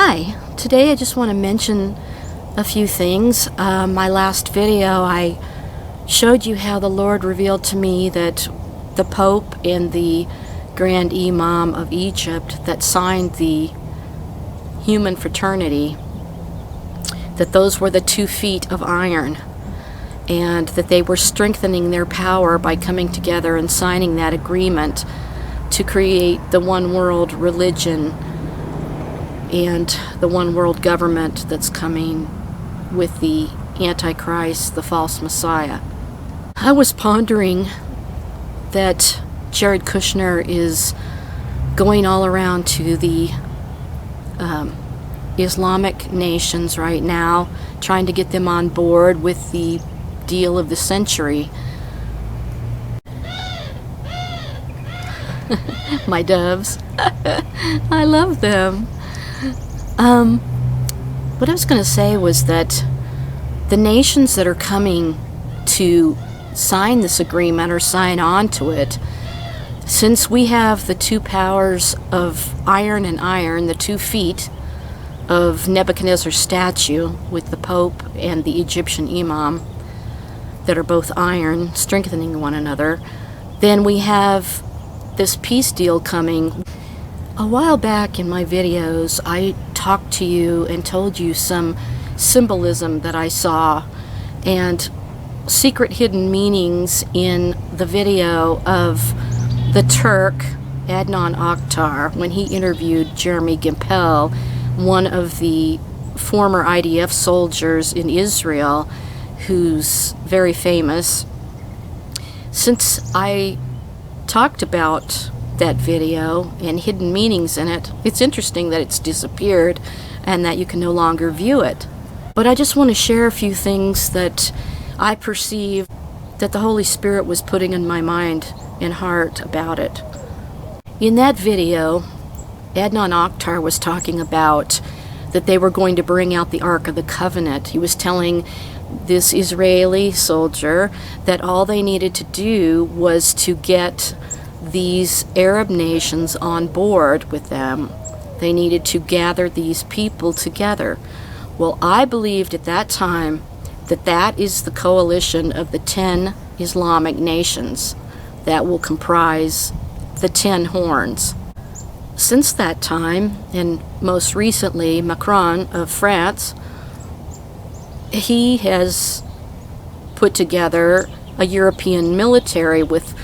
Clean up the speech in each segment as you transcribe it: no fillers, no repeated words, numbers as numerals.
Hi, today I just want to mention a few things. My last video I showed you how the Lord revealed to me that the Pope and the Grand Imam of Egypt that signed the human fraternity, that those were the 2 feet of iron, and that they were strengthening their power by coming together and signing that agreement to create the one world religion and the one world government that's coming with the Antichrist, the false Messiah. I was pondering that Jared Kushner is going all around to the Islamic nations right now, trying to get them on board with the deal of the century. My doves. I love them. What I was going to say was that the nations that are coming to sign this agreement or sign on to it, since we have the 2 powers of iron and iron, the 2 feet of Nebuchadnezzar's statue with the Pope and the Egyptian Imam that are both iron, strengthening one another, then we have this peace deal coming. A while back in my videos, I talked to you and told you some symbolism that I saw and secret hidden meanings in the video of the Turk, Adnan Oktar, when he interviewed Jeremy Gimpel, one of the former IDF soldiers in Israel, who's very famous. Since I talked about that video and hidden meanings in it, it's interesting that it's disappeared and that you can no longer view it. But I just want to share a few things that I perceive that the Holy Spirit was putting in my mind and heart about it. In that video, Adnan Oktar was talking about that they were going to bring out the Ark of the Covenant. He was telling this Israeli soldier that all they needed to do was to get these Arab nations on board with them. They needed to gather these people together. Well, I believed at that time that that is the coalition of the 10 Islamic nations that will comprise the 10 horns. Since that time, and most recently Macron of France, he has put together a European military with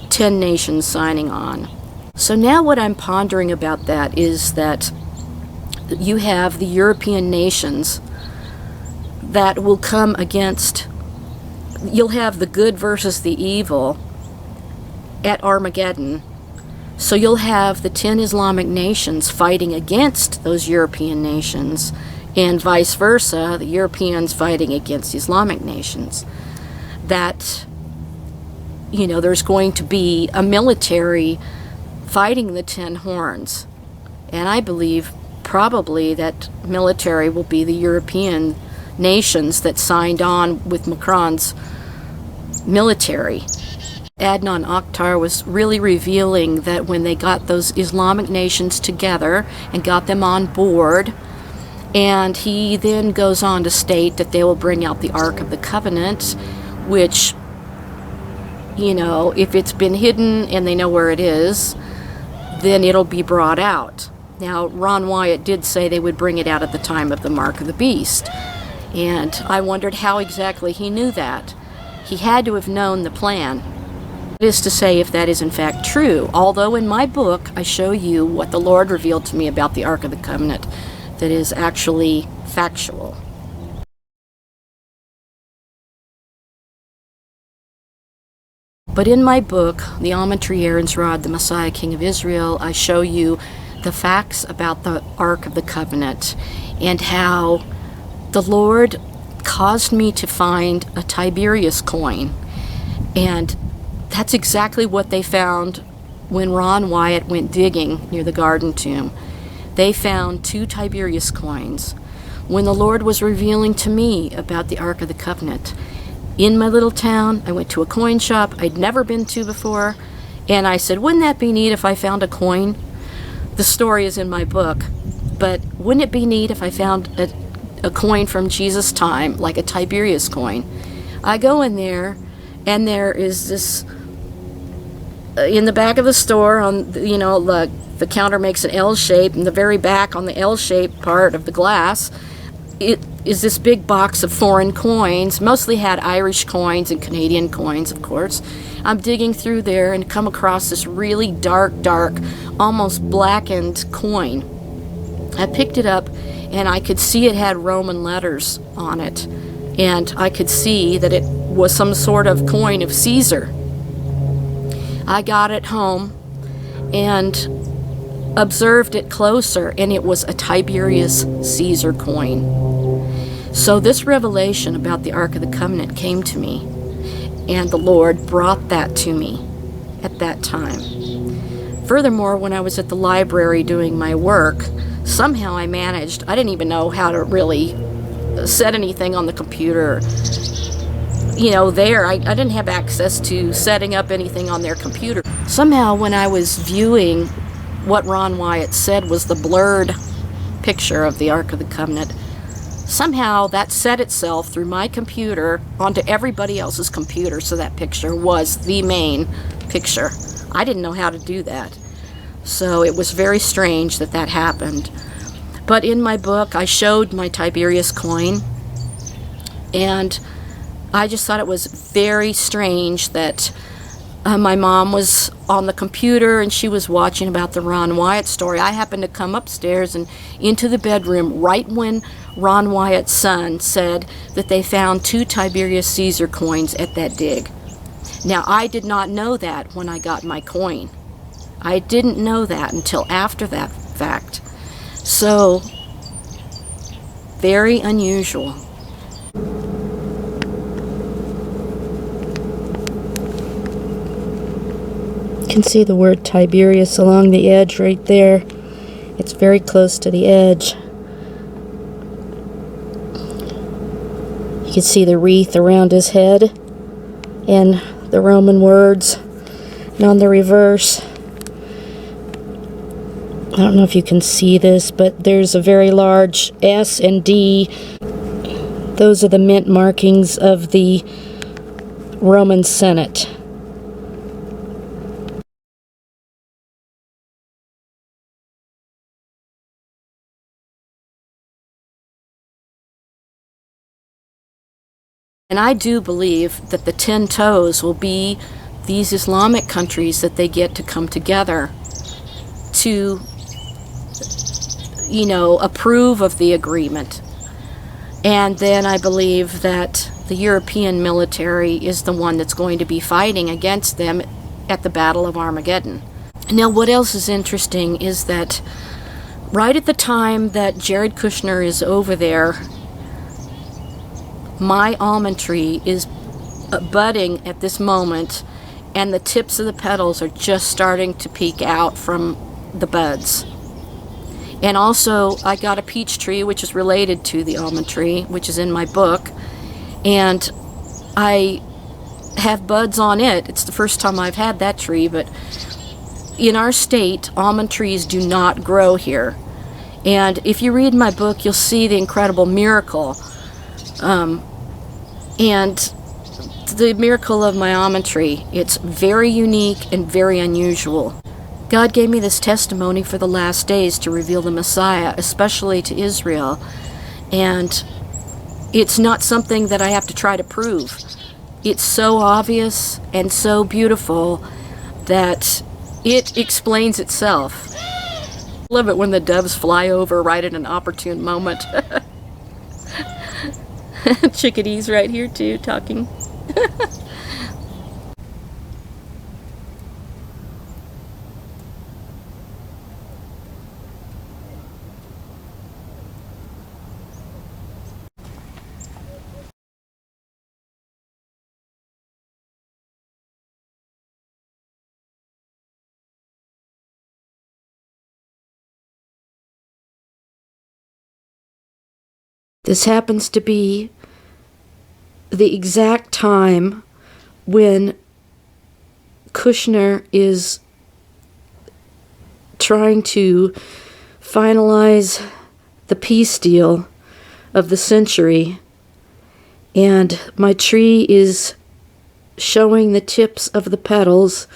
10 nations signing on. So now what I'm pondering about that is that you have the European nations that will come against, you'll have the good versus the evil at Armageddon. So you'll have the 10 Islamic nations fighting against those European nations, and vice versa, the Europeans fighting against Islamic nations. That, you know, there's going to be a military fighting the 10 horns. And I believe probably that military will be the European nations that signed on with Macron's military. Adnan Oktar was really revealing that when they got those Islamic nations together and got them on board, and he then goes on to state that they will bring out the Ark of the Covenant, which, you know, if it's been hidden and they know where it is, then it'll be brought out. Now, Ron Wyatt did say they would bring it out at the time of the Mark of the Beast, and I wondered how exactly he knew that. He had to have known the plan. It is to say, if that is in fact true, although in my book I show you what the Lord revealed to me about the Ark of the Covenant that is actually factual. But in my book, The Almond Tree, Aaron's Rod, the Messiah, King of Israel, I show you the facts about the Ark of the Covenant and how the Lord caused me to find a Tiberias coin. And that's exactly what they found when Ron Wyatt went digging near the Garden Tomb. They found 2 Tiberias coins. When the Lord was revealing to me about the Ark of the Covenant, in my little town, I went to a coin shop I'd never been to before, and I said, wouldn't that be neat if I found a coin? The story is in my book. But wouldn't it be neat if I found a coin from Jesus' time, like a Tiberias coin? I go in there, and there is this, in the back of the store, on the counter makes an L shape, and the very back on the L-shaped part of the glass, it is this big box of foreign coins. Mostly had Irish coins and Canadian coins, of course. I'm digging through there and come across this really dark, almost blackened coin. I picked it up, and I could see it had Roman letters on it, and I could see that it was some sort of coin of Caesar. I got it home and observed it closer, and it was a Tiberias Caesar coin. So this revelation about the Ark of the Covenant came to me, and the Lord brought that to me at that time. Furthermore, when I was at the library doing my work, somehow I managed, I didn't even know how to really set anything on the computer. I didn't have access to setting up anything on their computer. Somehow when I was viewing what Ron Wyatt said was the blurred picture of the Ark of the Covenant, somehow that set itself through my computer onto everybody else's computer, so that picture was the main picture. I didn't know how to do that. So it was very strange that that happened. But in my book, I showed my Tiberias coin, and I just thought it was very strange that my mom was on the computer and she was watching about the Ron Wyatt story. I happened to come upstairs and into the bedroom right when Ron Wyatt's son said that they found 2 Tiberias Caesar coins at that dig. Now, I did not know that when I got my coin. I didn't know that until after that fact. So, very unusual. You can see the word Tiberias along the edge right there. It's very close to the edge. You can see the wreath around his head and the Roman words. And on the reverse, I don't know if you can see this, but there's a very large S and D. Those are the mint markings of the Roman Senate. And I do believe that the 10 toes will be these Islamic countries that they get to come together to, approve of the agreement. And then I believe that the European military is the one that's going to be fighting against them at the Battle of Armageddon. Now, what else is interesting is that right at the time that Jared Kushner is over there, my almond tree is budding at this moment, and the tips of the petals are just starting to peek out from the buds. And also, I got a peach tree, which is related to the almond tree, which is in my book, and I have buds on it. It's the first time I've had that tree, but in our state, almond trees do not grow here. And if you read my book, you'll see the incredible miracle. And the miracle of my almond tree. It's very unique and very unusual. God gave me this testimony for the last days to reveal the Messiah, especially to Israel. And it's not something that I have to try to prove. It's so obvious and so beautiful that it explains itself. I love it when the doves fly over right at an opportune moment. Chickadees right here too, talking. This happens to be the exact time when Kushner is trying to finalize the peace deal of the century, and my tree is showing the tips of the petals,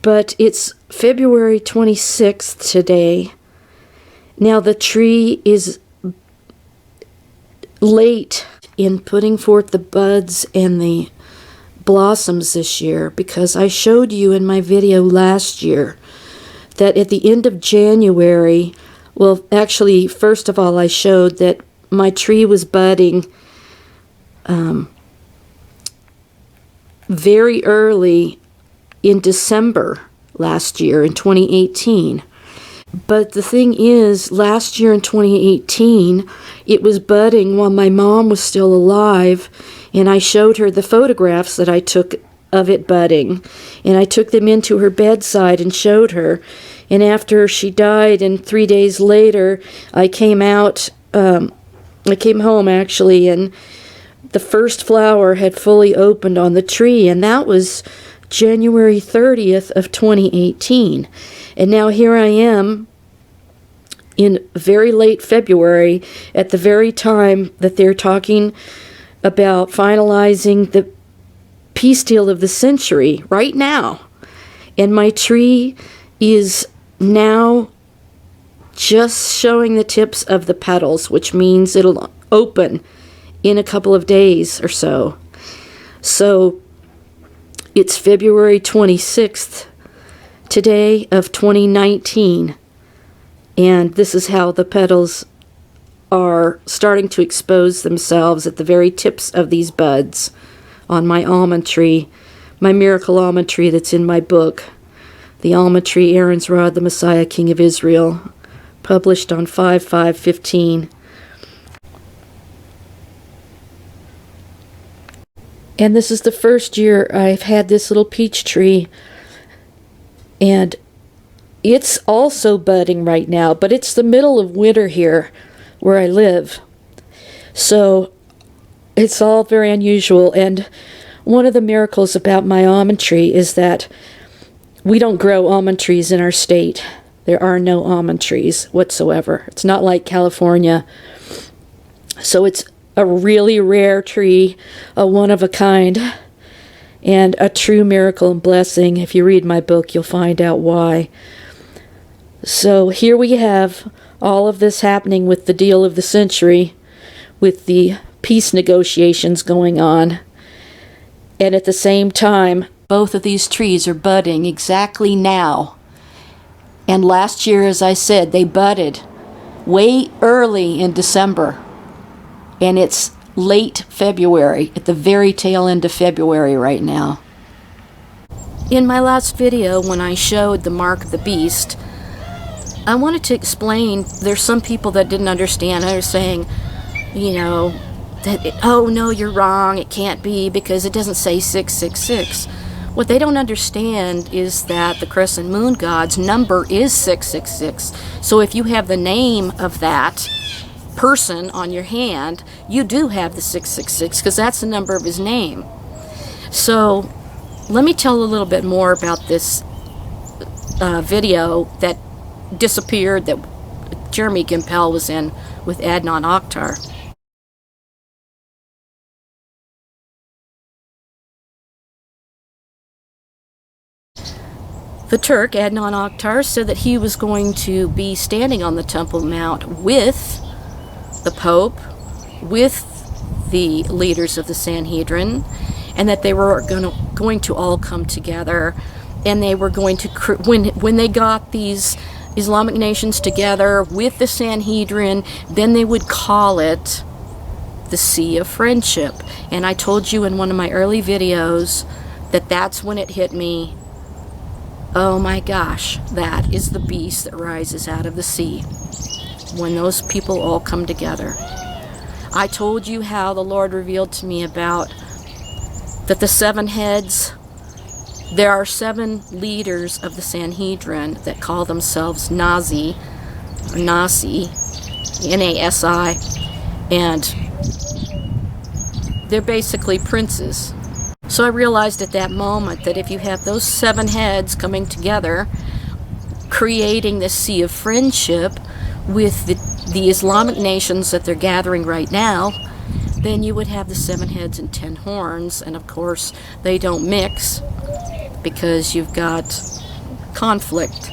but it's February 26th today. Now the tree is late in putting forth the buds and the blossoms this year, because I showed you in my video last year that at the end of January, well, actually, first of all, I showed that my tree was budding very early in December last year, in 2018. But the thing is, last year in 2018, it was budding while my mom was still alive, and I showed her the photographs that I took of it budding, and I took them into her bedside and showed her. And after she died, and 3 days later, I came home actually, and the first flower had fully opened on the tree, and that was January 30th of 2018. And now here I am in very late February, at the very time that they're talking about finalizing the peace deal of the century, right now. And my tree is now just showing the tips of the petals, which means it'll open in a couple of days or so. So it's February 26th today of 2019, and this is how the petals are starting to expose themselves at the very tips of these buds on my almond tree, my miracle almond tree that's in my book, The Almond Tree, Aaron's Rod, the Messiah, King of Israel, published on 5/5/15. And this is the first year I've had this little peach tree, and it's also budding right now, but it's the middle of winter here where I live. So it's all very unusual. And one of the miracles about my almond tree is that we don't grow almond trees in our state. There are no almond trees whatsoever. It's not like California. So it's a really rare tree, a one of a kind, and a true miracle and blessing. If you read my book, you'll find out why. So here we have all of this happening with the deal of the century, with the peace negotiations going on. And at the same time, both of these trees are budding exactly now. And last year, as I said, they budded way early in December. And it's late February, at the very tail end of February right now. In my last video, when I showed the mark of the beast, I wanted to explain, there's some people that didn't understand. I was saying, that, oh no, you're wrong, it can't be, because it doesn't say 666. What they don't understand is that the crescent moon god's number is 666. So if you have the name of that person on your hand, you do have the 666, because that's the number of his name. So let me tell a little bit more about this video that disappeared that Jeremy Gimpel was in with Adnan Oktar. The Turk, Adnan Oktar, said that he was going to be standing on the Temple Mount with the Pope, with the leaders of the Sanhedrin, and that they were going to all come together, and they were going to, when they got these Islamic nations together with the Sanhedrin, then they would call it the Sea of Friendship. And I told you in one of my early videos that that's when it hit me. Oh my gosh, that is the beast that rises out of the sea when those people all come together. I told you how the Lord revealed to me about that the 7 heads, there are 7 leaders of the Sanhedrin that call themselves Nasi, or Nasi, N-A-S-I, and they're basically princes. So I realized at that moment that if you have those 7 heads coming together, creating this sea of friendship with the Islamic nations that they're gathering right now, then you would have the 7 heads and 10 horns, and of course they don't mix because you've got conflict.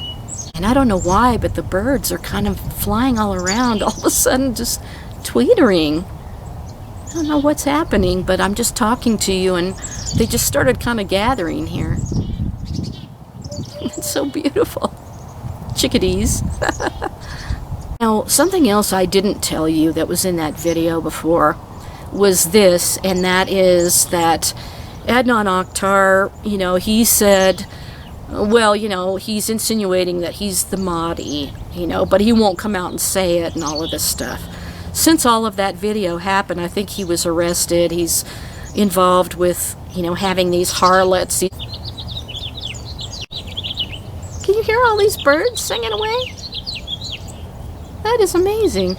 And I don't know why, but the birds are kind of flying all around, all of a sudden just tweetering. I don't know what's happening, but I'm just talking to you and they just started kind of gathering here. It's so beautiful. Chickadees. Now, something else I didn't tell you that was in that video before was this, and that is that Adnan Oktar, he said, well, he's insinuating that he's the Mahdi, but he won't come out and say it and all of this stuff. Since all of that video happened, I think he was arrested. He's involved with, having these harlots. Can you hear all these birds singing away? That is amazing.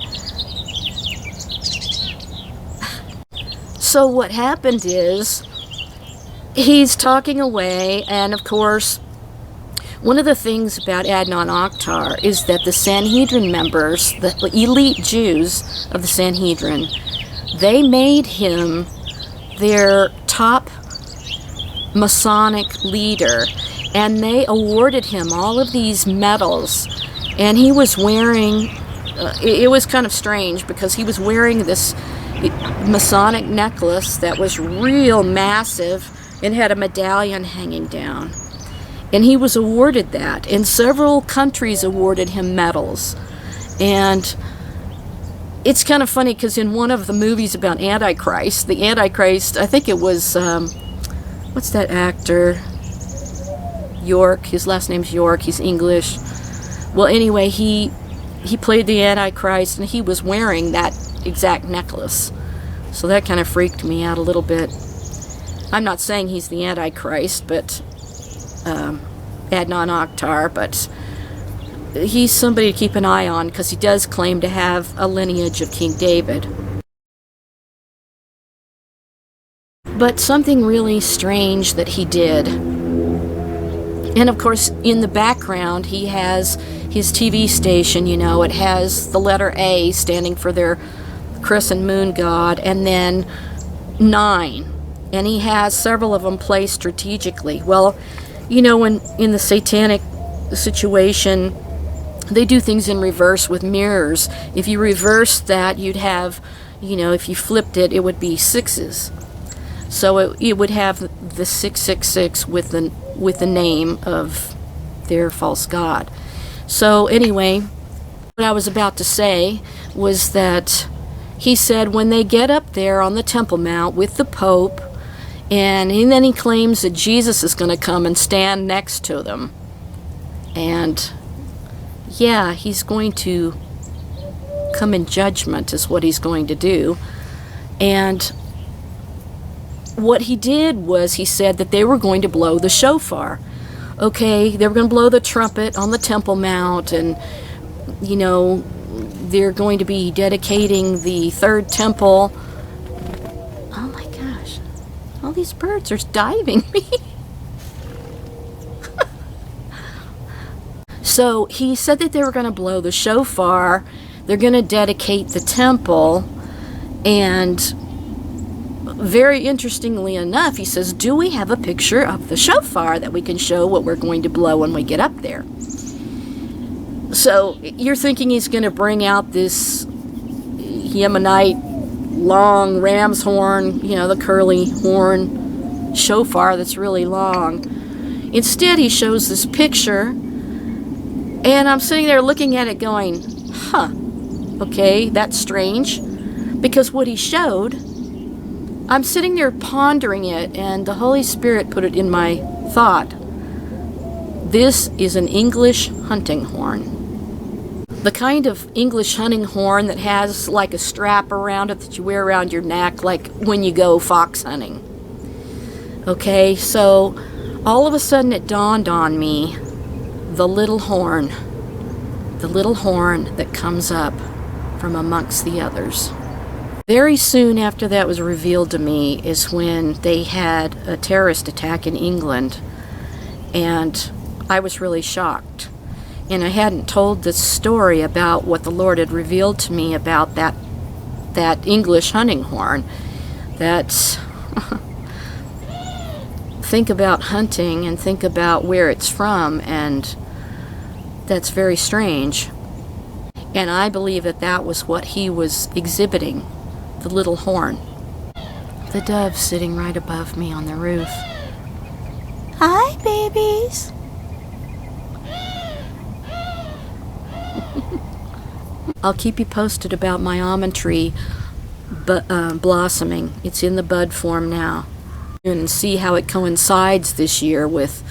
So what happened is, he's talking away, and of course, one of the things about Adnan Oktar is that the Sanhedrin members, the elite Jews of the Sanhedrin, they made him their top Masonic leader, and they awarded him all of these medals, and he was wearing, it was kind of strange because he was wearing this Masonic necklace that was real massive and had a medallion hanging down. And he was awarded that, and several countries awarded him medals. And it's kind of funny because in one of the movies about Antichrist, the Antichrist, I think it was, what's that actor? York, his last name's York, he's English. Well, anyway, he played the Antichrist, and he was wearing that exact necklace. So that kind of freaked me out a little bit. I'm not saying he's the Antichrist, but Adnan Oktar, but he's somebody to keep an eye on because he does claim to have a lineage of King David. But something really strange that he did, and of course in the background he has his TV station, it has the letter A standing for their crescent moon god, and then 9. And he has several of them placed strategically. Well, when in the satanic situation, they do things in reverse with mirrors. If you reversed that, you'd have, if you flipped it, it would be 6s. So it would have the 666 with the name of their false god. So anyway, what I was about to say was that he said when they get up there on the Temple Mount with the Pope, and then he claims that Jesus is going to come and stand next to them. And yeah, he's going to come in judgment is what he's going to do. And what he did was he said that they were going to blow the shofar. Okay, they were going to blow the trumpet on the Temple Mount, and they're going to be dedicating the third temple. Oh my gosh, all these birds are diving me. So he said that they were going to blow the shofar, they're going to dedicate the temple, and very interestingly enough, he says, do we have a picture of the shofar that we can show what we're going to blow when we get up there? So you're thinking he's going to bring out this Yemenite long ram's horn, the curly horn shofar that's really long. Instead, he shows this picture, and I'm sitting there looking at it going, okay, that's strange, because what he showed, I'm sitting there pondering it, and the Holy Spirit put it in my thought. This is an English hunting horn. The kind of English hunting horn that has like a strap around it that you wear around your neck, like when you go fox hunting. Okay, so all of a sudden it dawned on me, the little horn that comes up from amongst the others. Very soon after that was revealed to me is when they had a terrorist attack in England, and I was really shocked. And I hadn't told the story about what the Lord had revealed to me about that English hunting horn. That's think about hunting and think about where it's from, and that's very strange. And I believe that was what he was exhibiting, the little horn. The dove's sitting right above me on the roof. Hi, babies. I'll keep you posted about my almond tree blossoming. It's in the bud form now. And see how it coincides this year with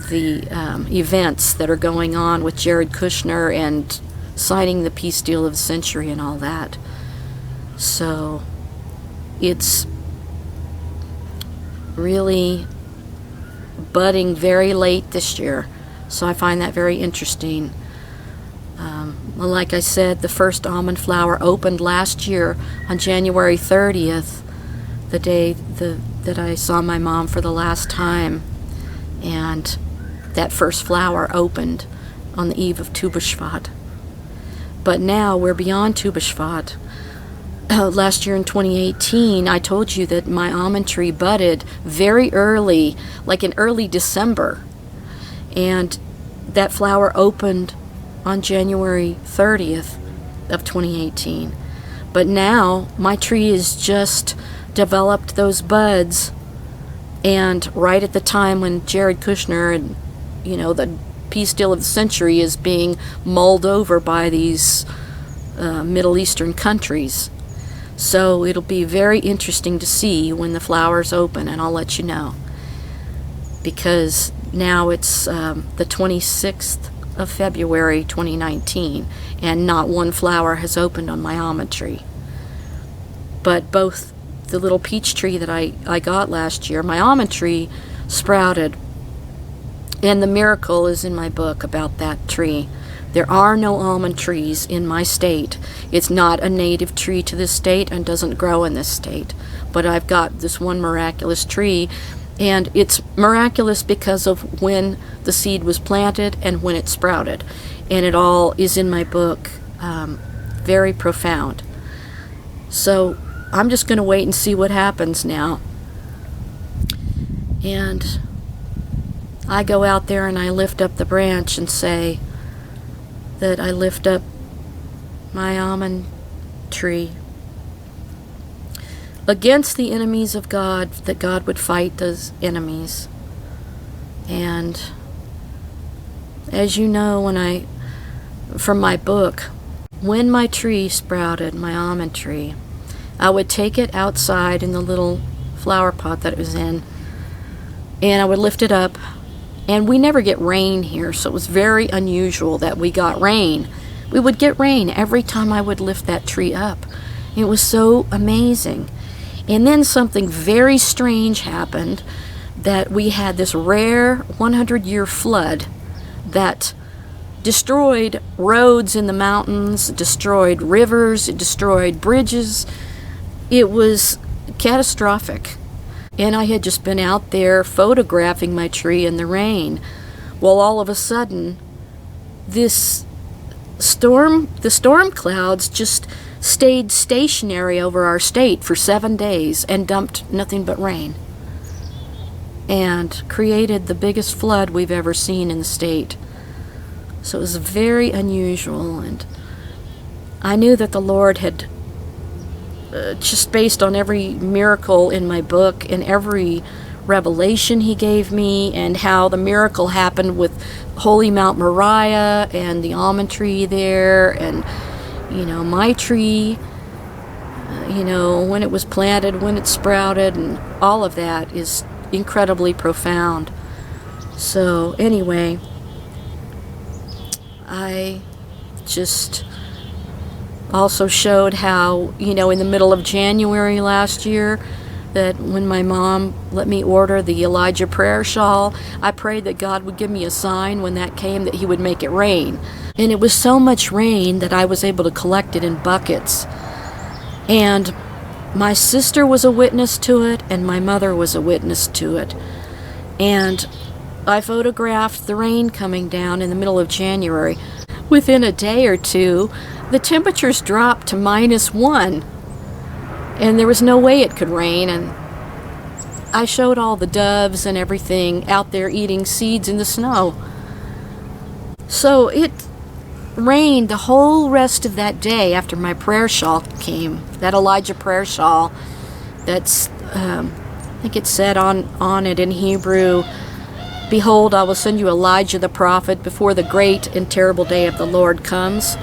the events that are going on with Jared Kushner and signing the peace deal of the century and all that. So it's really budding very late this year. So I find that very interesting. Like I said, the first almond flower opened last year on January 30th, the day that I saw my mom for the last time. And that first flower opened on the eve of Tu B'Shvat. But now we're beyond Tu B'Shvat. Last year in 2018, I told you that my almond tree budded very early, like in early December. And that flower opened on January 30th of 2018. But now my tree has just developed those buds, and right at the time when Jared Kushner and the peace deal of the century is being mulled over by these Middle Eastern countries. So it'll be very interesting to see when the flowers open, and I'll let you know, because now it's the 26th of February 2019, and not one flower has opened on my almond tree. But both the little peach tree that I got last year, my almond tree sprouted, and the miracle is in my book about that tree. There are no almond trees in my state. It's not a native tree to this state and doesn't grow in this state. But I've got this one miraculous tree, and it's miraculous because of when the seed was planted and when it sprouted. And it all is in my book, very profound. So I'm just going to wait and see what happens now. And I go out there and I lift up the branch and say that I lift up my almond tree against the enemies of God, that God would fight those enemies. And as you know, from my book, when my tree sprouted, my almond tree, I would take it outside in the little flower pot that it was in, and I would lift it up. And we never get rain here, so it was very unusual that we got rain. We would get rain every time I would lift that tree up. It was so amazing. And then something very strange happened, that we had this rare 100-year flood that destroyed roads in the mountains, destroyed rivers, it destroyed bridges. It was catastrophic. And I had just been out there photographing my tree in the rain. Well, all of a sudden, the storm clouds just stayed stationary over our state for 7 days and dumped nothing but rain, and created the biggest flood we've ever seen in the state. So it was very unusual, and I knew that the Lord had, just based on every miracle in my book and every revelation he gave me, and how the miracle happened with Holy Mount Moriah and the almond tree there, and my tree, when it was planted, when it sprouted, and all of that is incredibly profound. So anyway, I just also showed how, in the middle of January last year, that when my mom let me order the Elijah prayer shawl, I prayed that God would give me a sign when that came, that he would make it rain. And it was so much rain that I was able to collect it in buckets. And my sister was a witness to it, and my mother was a witness to it. And I photographed the rain coming down in the middle of January. Within a day or two, the temperatures dropped to -1, and there was no way it could rain. And I showed all the doves and everything out there eating seeds in the snow. So it rained the whole rest of that day after my prayer shawl came, that Elijah prayer shawl. That's, I think it said on it in Hebrew, "Behold, I will send you Elijah the prophet before the great and terrible day of the Lord comes."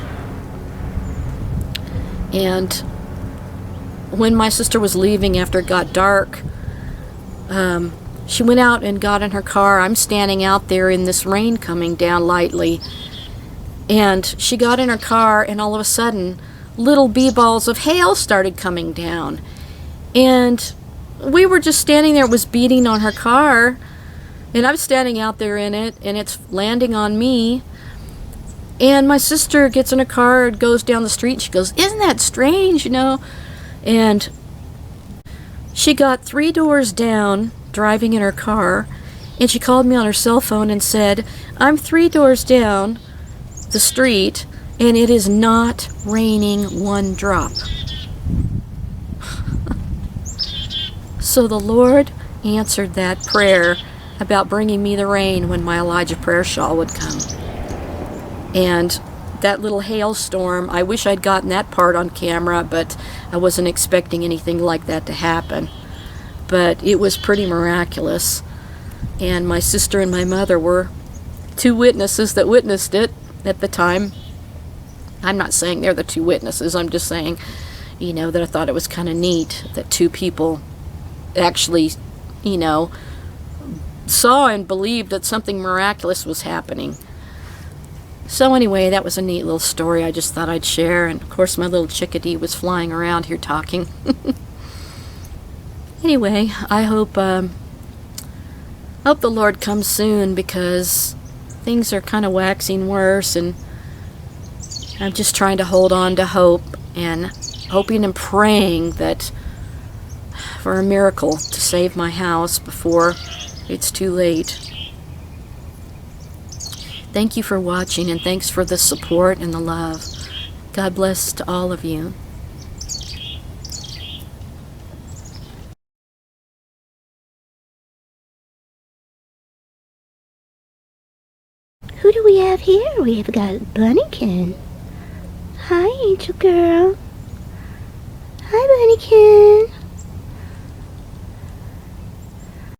And when my sister was leaving after it got dark, she went out and got in her car. I'm standing out there in this rain coming down lightly. And she got in her car, and all of a sudden, little bee-balls of hail started coming down. And we were just standing there. It was beating on her car. And I'm standing out there in it, and it's landing on me. And my sister gets in her car and goes down the street. And she goes, "Isn't that strange, you know?" And she got 3 doors down, driving in her car, and she called me on her cell phone and said, "I'm 3 doors down the street, and it is not raining 1 drop." So the Lord answered that prayer about bringing me the rain when my Elijah prayer shawl would come. And that little hailstorm, I wish I'd gotten that part on camera, but I wasn't expecting anything like that to happen. But it was pretty miraculous. And my sister and my mother were 2 witnesses that witnessed it at the time. I'm not saying they're the 2 witnesses. I'm just saying, you know, that I thought it was kind of neat that 2 people actually, you know, saw and believed that something miraculous was happening. So anyway, that was a neat little story I just thought I'd share. And of course my little chickadee was flying around here talking. Anyway, I hope the Lord comes soon, because things are kind of waxing worse, and I'm just trying to hold on to hope and hoping and praying that for a miracle to save my house before it's too late. Thank you for watching, and thanks for the support and the love. God bless to all of you. Who do we have here? We have got Bunnykin. Hi, Angel Girl. Hi, Bunnykin.